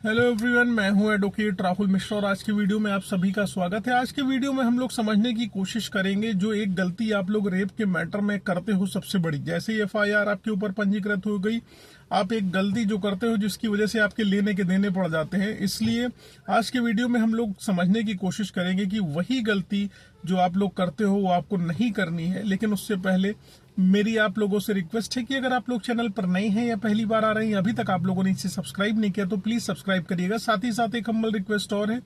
Hello everyone, मैं हूं advocate Rahul Mishra और आज की वीडियो में आप सभी का स्वागत है। आज की वीडियो में हम लोग समझने की कोशिश करेंगे जो एक गलती आप लोग रेप के मैटर में करते हो सबसे बड़ी। जैसे ही एफआईआर आपके ऊपर पंजीकृत हो गई, आप एक गलती जो करते हो जिसकी वजह से आपके लेने के देने पड़ जाते हैं। इसलिए आज के वीडियो में हम लोग समझने की कोशिश करेंगे कि वही गलती जो आप लोग करते हो वो आपको नहीं करनी है। लेकिन उससे पहले मेरी आप लोगों से रिक्वेस्ट है कि अगर आप लोग चैनल पर नए हैं या पहली बार आ रहे हैं, अभी तक आप लोगों ने इसे सब्सक्राइब नहीं किया तो प्लीज सब्सक्राइब करिएगा। साथ ही साथ एक हम्बल रिक्वेस्ट और है,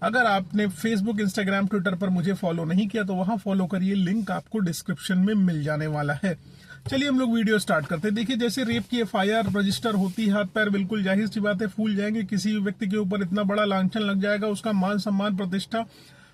अगर आपने फेसबुक, इंस्टाग्राम, ट्विटर पर मुझे फॉलो नहीं किया तो वहां फॉलो करिए, लिंक आपको डिस्क्रिप्शन में मिल जाने वाला है। चलिए हम लोग वीडियो स्टार्ट करते हैं। देखिए, जैसे रेप की एफआईआर रजिस्टर होती है, हाथ पैर बिल्कुल जाहिर सी बात है फूल जाएंगे। किसी भी व्यक्ति के ऊपर इतना बड़ा लांछन लग जाएगा, उसका मान सम्मान, प्रतिष्ठा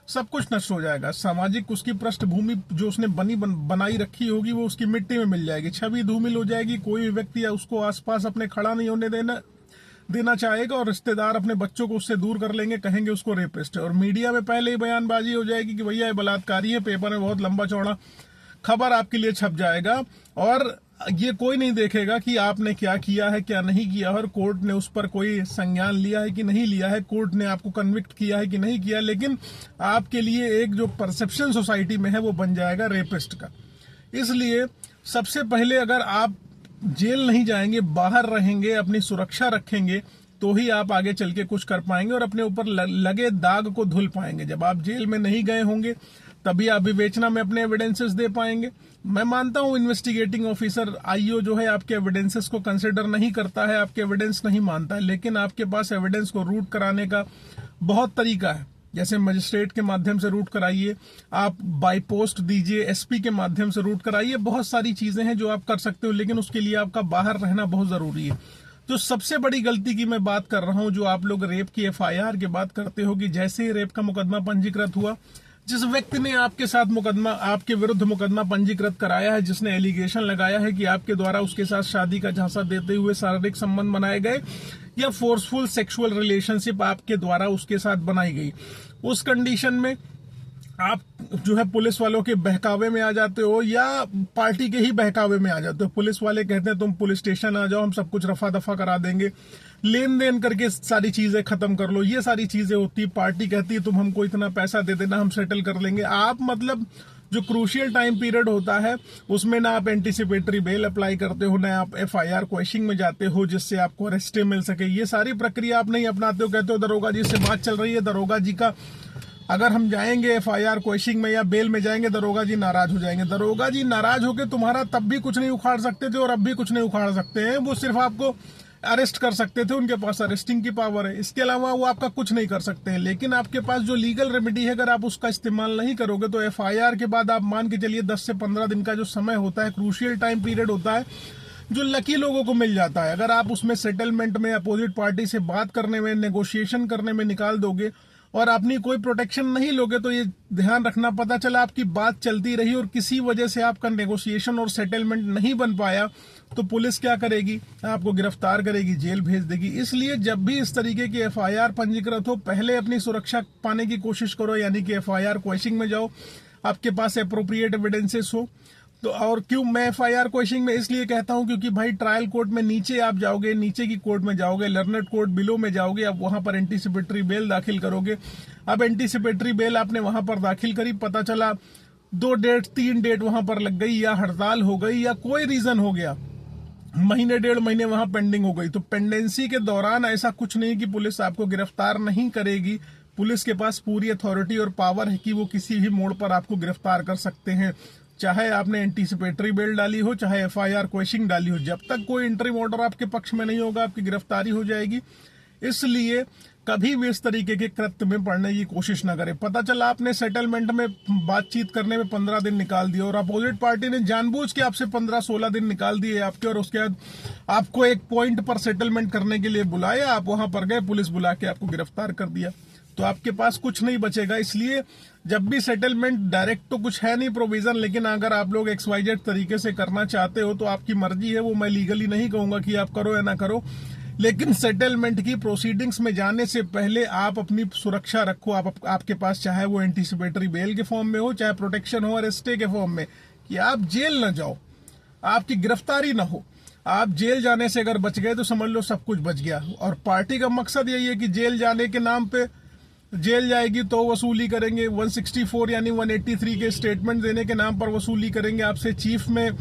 सब कुछ नष्ट हो जाएगा। सामाजिक उसकी पृष्ठभूमि जो उसने बनाई रखी होगी वो उसकी मिट्टी में मिल जाएगी, छवि धूमिल हो जाएगी। कोई भी व्यक्ति उसको आसपास अपने खड़ा नहीं होने देना चाहेगा और रिश्तेदार अपने बच्चों को उससे दूर कर लेंगे, कहेंगे उसको रेपिस्ट है। और मीडिया में पहले ही बयानबाजी हो जाएगी कि भैया ये बलात्कारी है, पेपर में बहुत लंबा चौड़ा खबर आपके लिए छप जाएगा और ये कोई नहीं देखेगा कि आपने क्या किया है क्या नहीं किया, और कोर्ट ने उस पर कोई संज्ञान लिया है कि नहीं लिया है, कोर्ट ने आपको कन्विक्ट किया है कि नहीं किया। लेकिन आपके लिए एक जो परसेप्शन सोसाइटी में है वो बन जाएगा रेपिस्ट का। इसलिए सबसे पहले अगर आप जेल नहीं जाएंगे, बाहर रहेंगे, अपनी सुरक्षा रखेंगे, तो ही आप आगे चल के कुछ कर पाएंगे और अपने ऊपर लगे दाग को धुल पाएंगे। जब आप जेल में नहीं गए होंगे तभी आप विवेचना में अपने एविडेंसेस दे पाएंगे। मैं मानता हूं इन्वेस्टिगेटिंग ऑफिसर आईओ जो है आपके एविडेंसेस को कंसिडर नहीं करता है, आपके एविडेंस नहीं मानता है, लेकिन आपके पास एविडेंस को रूट कराने का बहुत तरीका है। जैसे मजिस्ट्रेट के माध्यम से रूट कराइए, आप बाय पोस्ट दीजिए, एसपी के माध्यम से रूट कराइए, बहुत सारी चीजें हैं जो आप कर सकते हो, लेकिन उसके लिए आपका बाहर रहना बहुत जरूरी है। तो सबसे बड़ी गलती की मैं बात कर रहा हूं जो आप लोग रेप की एफआईआर की बात करते हो कि जैसे ही रेप का मुकदमा पंजीकृत हुआ, जिस व्यक्ति ने आपके विरुद्ध मुकदमा पंजीकृत कराया है, जिसने एलिगेशन लगाया है कि आपके द्वारा उसके साथ शादी का झांसा देते हुए शारीरिक संबंध बनाए गए या फोर्सफुल सेक्सुअल रिलेशनशिप आपके द्वारा उसके साथ बनाई गई, उस कंडीशन में आप जो है पुलिस वालों के बहकावे में आ जाते हो या पार्टी के ही बहकावे में आ जाते हो। पुलिस वाले कहते हैं तुम पुलिस स्टेशन आ जाओ, हम सब कुछ रफा दफा करा देंगे, लेन देन करके सारी चीजें खत्म कर लो, ये सारी चीजें होती। पार्टी कहती है तुम हमको इतना पैसा दे देना, हम सेटल कर लेंगे। आप मतलब जो क्रूशियल टाइम पीरियड होता है उसमें ना आप एंटीसिपेटरी बेल अप्लाई करते हो, ना आप एफआईआर क्वेश्चनिंग में जाते हो जिससे आपको अरेस्ट मिल सके। ये सारी प्रक्रिया आप नहीं अपनाते हो। कहते हो दरोगा जी से बात चल रही है, दरोगा जी का अगर हम जाएंगे एफआईआर क्वेश्चनिंग में या बेल में जाएंगे, दरोगा जी नाराज हो जाएंगे। दरोगा जी नाराज होकर तुम्हारा तब भी कुछ नहीं उखाड़ सकते थे और अब भी कुछ नहीं उखाड़ सकते हैं। वो सिर्फ आपको अरेस्ट कर सकते थे, उनके पास अरेस्टिंग की पावर है, इसके अलावा वो आपका कुछ नहीं कर सकते हैं। लेकिन आपके पास जो लीगल रेमेडी है, अगर आप उसका इस्तेमाल नहीं करोगे तो एफआईआर के बाद आप मान के चलिए 10 से 15 दिन का जो समय होता है, क्रूशियल टाइम पीरियड होता है, जो लकी लोगों को मिल जाता है। अगर आप उसमें सेटलमेंट में, अपोजिट पार्टी से बात करने में, नेगोशिएशन करने में निकाल दोगे और अपनी कोई प्रोटेक्शन नहीं लोगे तो ये ध्यान रखना, पता चला आपकी बात चलती रही और किसी वजह से आपका नेगोशिएशन और सेटलमेंट नहीं बन पाया, तो पुलिस क्या करेगी? आपको गिरफ्तार करेगी, जेल भेज देगी। इसलिए जब भी इस तरीके की एफआईआर पंजीकृत हो, पहले अपनी सुरक्षा पाने की कोशिश करो, यानी कि एफआईआर क्वेश्चनिंग में जाओ, आपके पास एप्रोप्रिएट एविडेंसेस हो। तो और क्यों मैं एफआईआर क्वेश्चनिंग में इसलिए कहता हूं क्योंकि भाई ट्रायल कोर्ट में नीचे आप जाओगे, नीचे की कोर्ट में जाओगे, लर्नड कोर्ट बिलो में जाओगे, अब वहां पर एंटीसिपेटरी बेल दाखिल करोगे। अब एंटीसिपेटरी बेल आपने वहां पर दाखिल करी, पता चला 2 डेट 3 डेट वहां पर लग गई, या हड़ताल हो गई, या कोई रीजन हो गया, महीने 1.5 महीने वहां पेंडिंग हो गई। तो पेंडेंसी के दौरान ऐसा कुछ नहीं कि पुलिस आपको गिरफ्तार नहीं करेगी। पुलिस के पास पूरी अथॉरिटी और पावर है कि वो किसी भी मोड़ पर आपको गिरफ्तार कर सकते हैं, चाहे आपने एंटीसिपेटरी बेल डाली हो, चाहे एफआईआर क्वेश्चनिंग डाली हो। जब तक कोई इंटरिम ऑर्डर आपके पक्ष में नहीं होगा, आपकी गिरफ्तारी हो जाएगी। इसलिए कभी भी इस तरीके के कृत्य में पड़ने की कोशिश न करें। पता चला आपने सेटलमेंट में बातचीत करने में 15 दिन निकाल दिए और अपोजिट पार्टी ने जानबूझ के आपसे 15-16 दिन निकाल दिए आपके, और उसके बाद आपको एक पॉइंट पर सेटलमेंट करने के लिए बुलाया, आप वहां पर गए, पुलिस बुला के आपको गिरफ्तार कर दिया, तो आपके पास कुछ नहीं बचेगा। इसलिए जब भी सेटलमेंट, डायरेक्ट तो कुछ है नहीं प्रोविजन, लेकिन अगर आप लोग XYZ तरीके से करना चाहते हो तो आपकी मर्जी है, वो मैं लीगली नहीं कहूंगा कि आप करो या ना करो, लेकिन सेटलमेंट की प्रोसीडिंग्स में जाने से पहले आप अपनी सुरक्षा रखो। आपके पास चाहे वो एंटीसिपेटरी बेल के फॉर्म में हो, चाहे प्रोटेक्शन हो अरेस्टे के फॉर्म में, कि आप जेल न जाओ, आपकी गिरफ्तारी न हो। आप जेल जाने से अगर बच गए तो समझ लो सब कुछ बच गया। और पार्टी का मकसद यही है कि जेल जाने के नाम पे जेल जाएगी तो वसूली करेंगे, 164 यानी 183 के स्टेटमेंट देने के नाम पर वसूली करेंगे, आपसे चीफ में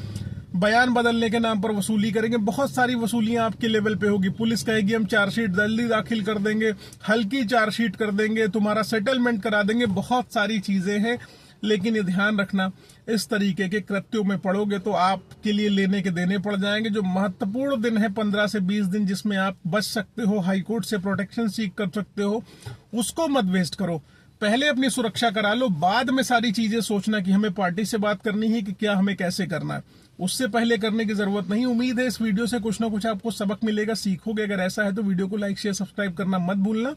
बयान बदलने के नाम पर वसूली करेंगे। बहुत सारी वसूलियां आपके लेवल पे होगी। पुलिस कहेगी हम चार्जशीट जल्दी दाखिल कर देंगे, हल्की चार्जशीट कर देंगे, तुम्हारा सेटलमेंट करा देंगे, बहुत सारी चीजें हैं। लेकिन ये ध्यान रखना, इस तरीके के कृत्यों में पड़ोगे तो आपके लिए लेने के देने पड़ जाएंगे। जो महत्वपूर्ण दिन है 15 से 20 दिन जिसमें आप बच सकते हो, हाईकोर्ट से प्रोटेक्शन सीख कर सकते हो, उसको मत वेस्ट करो। पहले अपनी सुरक्षा करा लो, बाद में सारी चीजें सोचना कि हमें पार्टी से बात करनी है कि क्या हमें कैसे करना है, उससे पहले करने की जरूरत नहीं। उम्मीद है इस वीडियो से कुछ ना कुछ आपको सबक मिलेगा, सीखोगे। अगर ऐसा है तो वीडियो को लाइक शेयर सब्सक्राइब करना मत भूलना।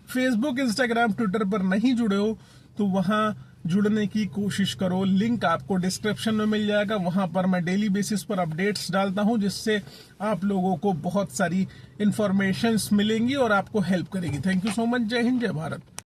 फेसबुक इंस्टाग्राम ट्विटर पर नहीं जुड़े हो तो वहां जुड़ने की कोशिश करो, लिंक आपको डिस्क्रिप्शन में मिल जाएगा। वहां पर मैं डेली बेसिस पर अपडेट्स डालता हूं जिससे आप लोगों को बहुत सारी इंफॉर्मेशंस मिलेंगी और आपको हेल्प करेगी। Thank you so much. जय हिंद, जय भारत।